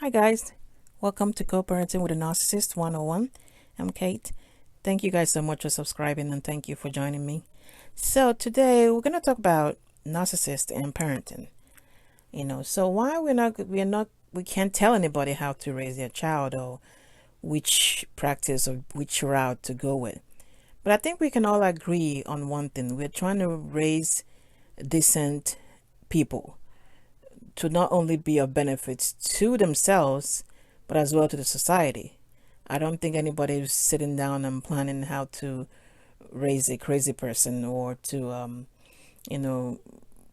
Hi guys, welcome to Co-Parenting with a Narcissist 101. I'm Kate. Thank you guys so much for subscribing and thank you for joining me. So today we're going to talk about narcissist and parenting. So why we can't tell anybody how to raise their child or which practice or which route to go with. But I think we can all agree on one thing. We're trying to raise decent people to not only be of benefit to themselves, but as well to the society. I don't think anybody is sitting down and planning how to raise a crazy person or to,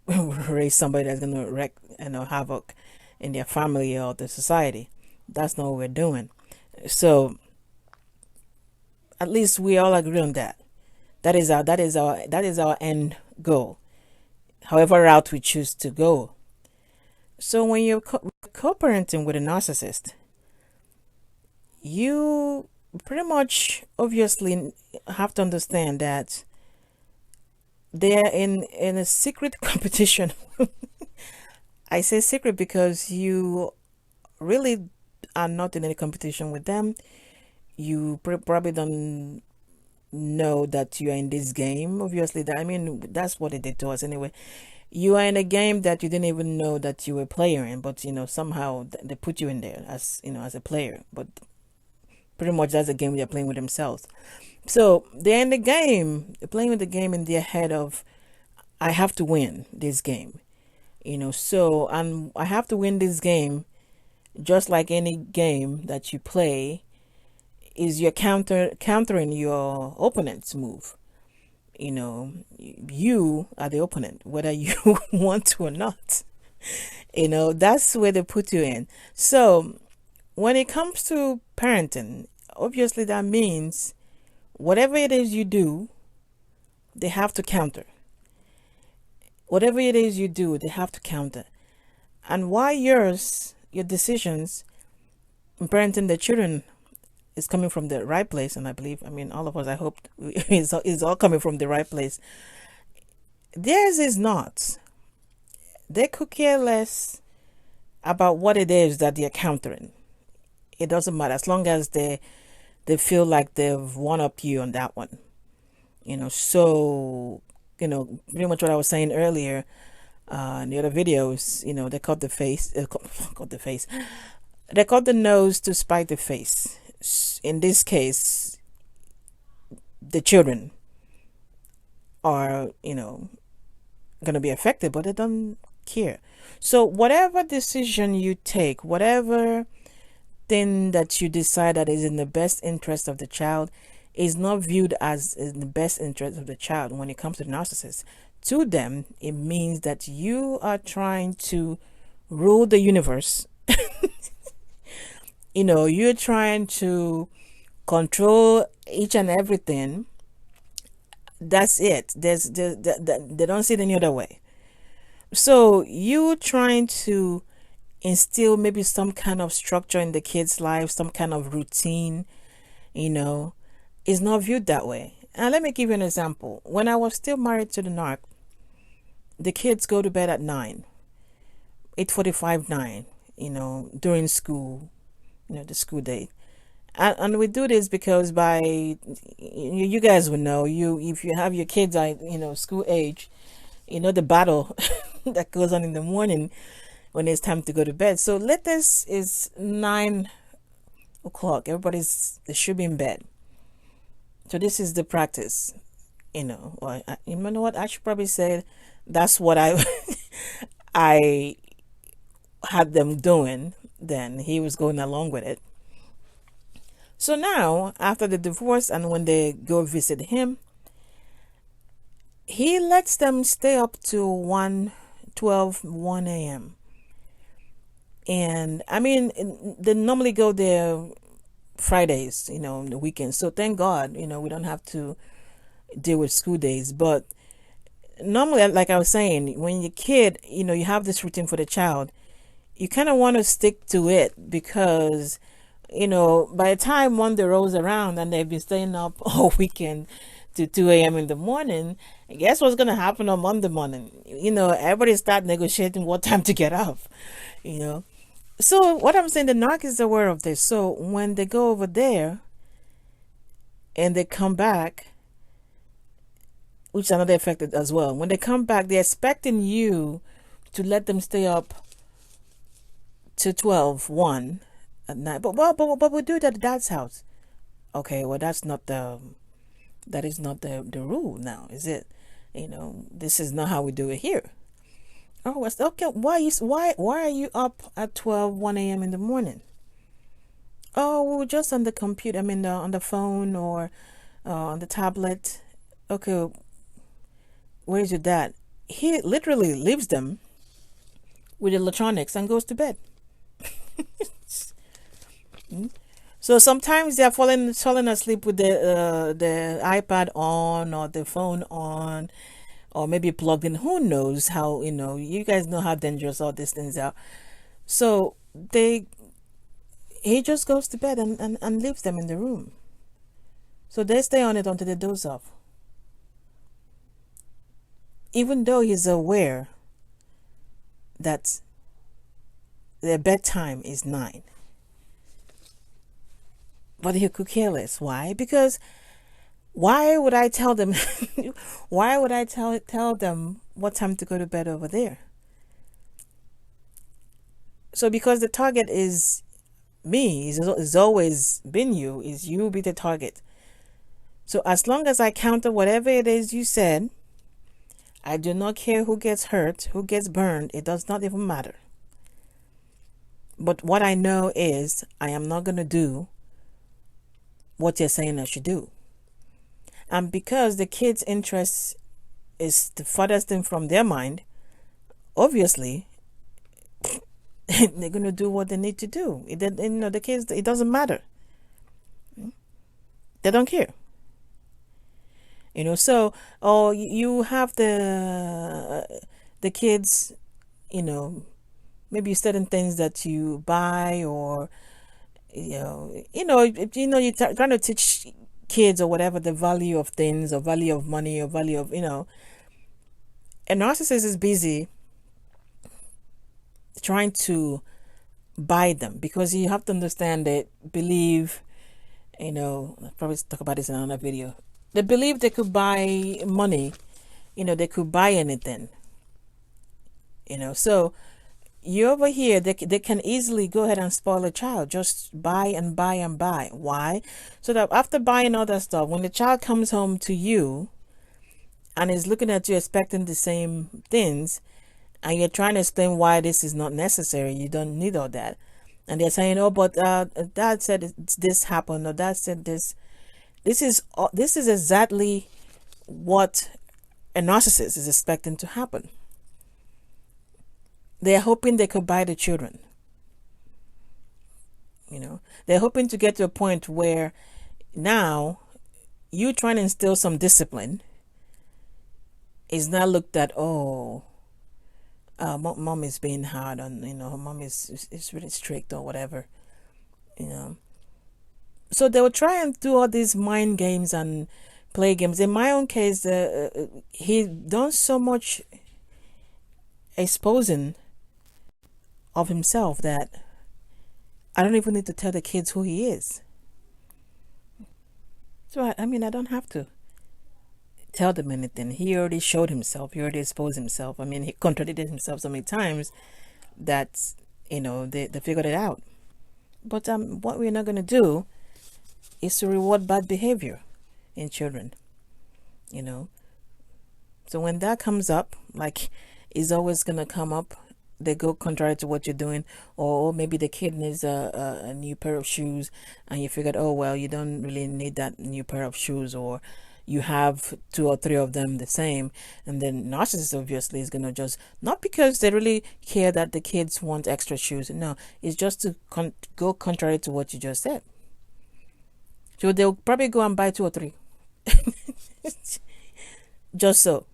raise somebody that's going to wreak, havoc in their family or the society. That's not what we're doing. So at least we all agree on that. That is our end goal. However route we choose to go. So when you're co-parenting with a narcissist, you pretty much obviously have to understand that they're in a secret competition. I say secret because you really are not in any competition with them. You probably don't know that you are in this game. Obviously, that's what they did to us anyway. You are in a game that you didn't even know that you were a player in, but somehow they put you in there as as a player. But pretty much that's the game they're playing with themselves. So they're in the game, they're playing with the game in their head of, I have to win this game. So and I have to win this game, just like any game that you play, is you're countering your opponent's move. You are the opponent, whether you want to or not. That's where they put you in. So when it comes to parenting, obviously that means whatever it is you do, they have to counter. Whatever it is you do, they have to counter. And why your decisions in parenting the children is coming from the right place, and I believe, all of us, I hope, is all coming from the right place. Theirs is not. They could care less about what it is that they're countering. It doesn't matter as long as they feel like they've one-upped you on that one. So pretty much what I was saying earlier in the other videos. They cut the face, cut the face. They cut the nose to spite the face. In this case, the children are, going to be affected, but they don't care. So whatever decision you take, whatever thing that you decide that is in the best interest of the child, is not viewed as in the best interest of the child when it comes to the narcissist. To them, it means that you are trying to rule the universe. You're trying to control each and everything. That's it. They don't see it any other way. So you trying to instill maybe some kind of structure in the kids' life, some kind of routine, is not viewed that way. And let me give you an example. When I was still married to the narc, the kids go to bed at 9, 8:45, 9, during school, the school day. And we do this because you guys would know, if you have your kids at, school age, the battle that goes on in the morning when it's time to go to bed. So latest is 9 o'clock. They should be in bed. So this is the practice, or you know what? I should probably say that's what I had them doing. Then he was going along with it. So now, after the divorce and when they go visit him, he lets them stay up to 1 a.m. And they normally go there Fridays, the weekends. So thank God, we don't have to deal with school days. But normally, like I was saying, when you're a kid, you have this routine for the child. You kind of want to stick to it because, by the time Monday rolls around and they've been staying up all weekend to 2 a.m. in the morning, guess what's going to happen on Monday morning? Everybody start negotiating what time to get up, So what I'm saying, the narc is aware of this. So when they go over there and they come back, which are not affected as well, when they come back, they're expecting you to let them stay up to 12, 1 at night. But we do it at dad's house. Okay, well that is not the rule now, is it? This is not how we do it here. Oh, it's okay. Why are you up at 12, 1 a.m. in the morning? Oh, we were just on the computer. I mean, on the phone or on the tablet. Okay, where's your dad? He literally leaves them with electronics and goes to bed. So sometimes they're falling asleep with the iPad on or the phone on, or maybe plugged in. Who knows how, you guys know how dangerous all these things are. So he just goes to bed and leaves them in the room. So they stay on it until they doze off. Even though he's aware that their bedtime is 9. But he could care less. Why? Because why would I tell them why would I tell them what time to go to bed over there? So because the target is me, is always been you, is you be the target. So as long as I counter whatever it is you said, I do not care who gets hurt, who gets burned, it does not even matter. But what I know is I am not going to do what you're saying I should do. And because the kids' interest is the farthest thing from their mind, obviously, they're going to do what they need to do. The kids, it doesn't matter. They don't care. So, or you have the kids, maybe certain things that you buy, or you're trying to teach kids or whatever the value of things, or value of money, or value of a narcissist is busy trying to buy them, because you have to understand they believe, I'll probably talk about this in another video. They believe they could buy money, they could buy anything, so you over here, they can easily go ahead and spoil a child. Just buy and buy and buy. Why? So that after buying all that stuff, when the child comes home to you and is looking at you expecting the same things, and you're trying to explain why this is not necessary, you don't need all that, and they're saying, oh, but dad said this happened, or dad said this. This is exactly what a narcissist is expecting to happen. They're hoping they could buy the children. They're hoping to get to a point where now you trying to instill some discipline is not looked at, oh, mom is being hard on, her mom is really strict or whatever, So they will try and do all these mind games and play games. In my own case, he done so much exposing of himself that I don't even need to tell the kids who he is. So I don't have to tell them anything. He already showed himself. He already exposed himself. He contradicted himself so many times that they figured it out. But what we're not going to do is to reward bad behavior in children. So when that comes up, like it's always going to come up, they go contrary to what you're doing, or maybe the kid needs a new pair of shoes, and you figured, oh well, you don't really need that new pair of shoes, or you have 2 or 3 of them the same. And then narcissist obviously is gonna just, not because they really care that the kids want extra shoes, no, it's just to go contrary to what you just said. So they'll probably go and buy 2 or 3 just so.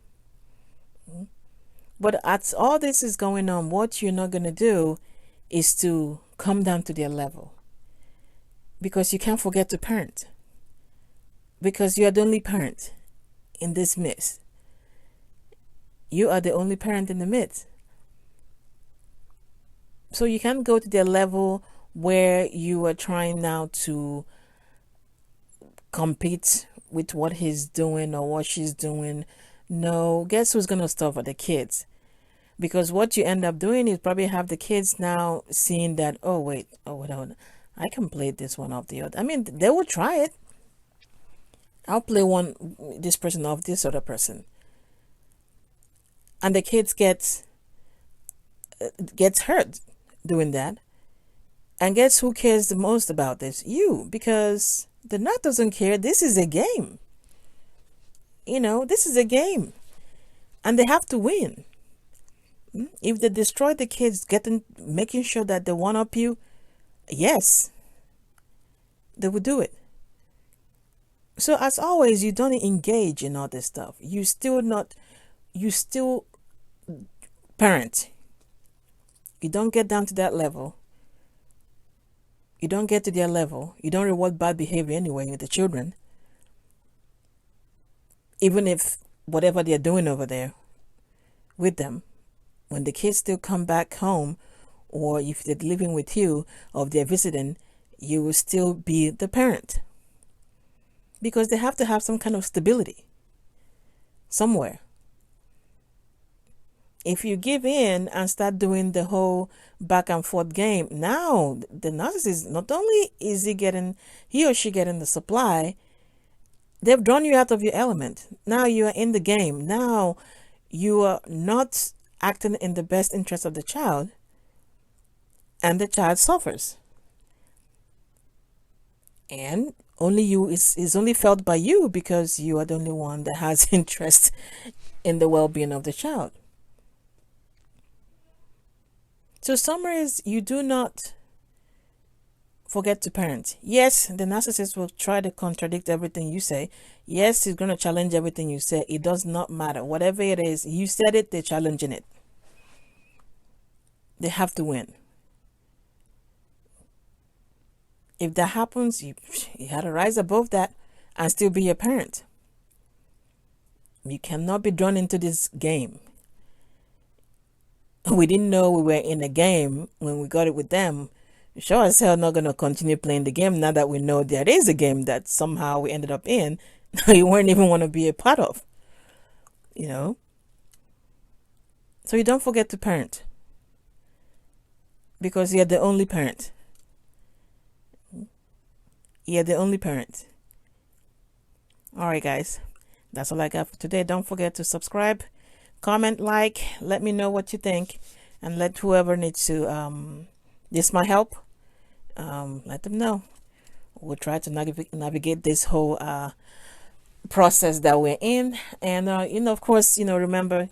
But as all this is going on, what you're not going to do is to come down to their level, because you can't forget to parent, because you are the only parent in this midst. You are the only parent in the midst. So you can't go to their level where you are trying now to compete with what he's doing or what she's doing. No, guess who's going to stop for the kids? Because what you end up doing is probably have the kids now seeing that, oh wait, hold on. I can play this one off the other. I mean, they will try it. I'll play this person off this other person. And the kids gets hurt doing that. And guess who cares the most about this? You, because the nut doesn't care. This is a game. This is a game. And they have to win. If they destroy the kids, making sure that they one up you, yes, they will do it. So as always, you don't engage in all this stuff. You still parent. You don't get down to that level. You don't get to their level. You don't reward bad behavior anyway with the children. Even if whatever they're doing over there with them, when the kids still come back home, or if they're living with you or if they're visiting, you will still be the parent. Because they have to have some kind of stability somewhere. If you give in and start doing the whole back and forth game, now the narcissist, not only is he or she getting the supply, they've drawn you out of your element. Now you are in the game. Now you are not acting in the best interest of the child, and the child suffers. And only you is only felt by you because you are the only one that has interest in the well-being of the child. So summary is, you do not forget to parent. Yes, the narcissist will try to contradict everything you say. Yes, he's going to challenge everything you say. It does not matter. Whatever it is, you said it, they're challenging it. They have to win. If that happens, you have to rise above that and still be a parent. You cannot be drawn into this game. We didn't know we were in a game when we got it with them. Sure as hell not going to continue playing the game now that we know there is a game that somehow we ended up in. You weren't even want to be a part of. So you don't forget to parent. Because you're the only parent. You're the only parent. Alright guys, that's all I got for today. Don't forget to subscribe, comment, like, let me know what you think, and let whoever needs to this might help, let them know. We'll try to navigate this whole process that we're in. And of course, remember,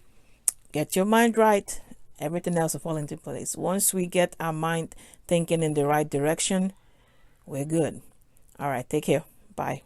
get your mind right, everything else will fall into place. Once we get our mind thinking in the right direction, we're good. All right, take care. Bye.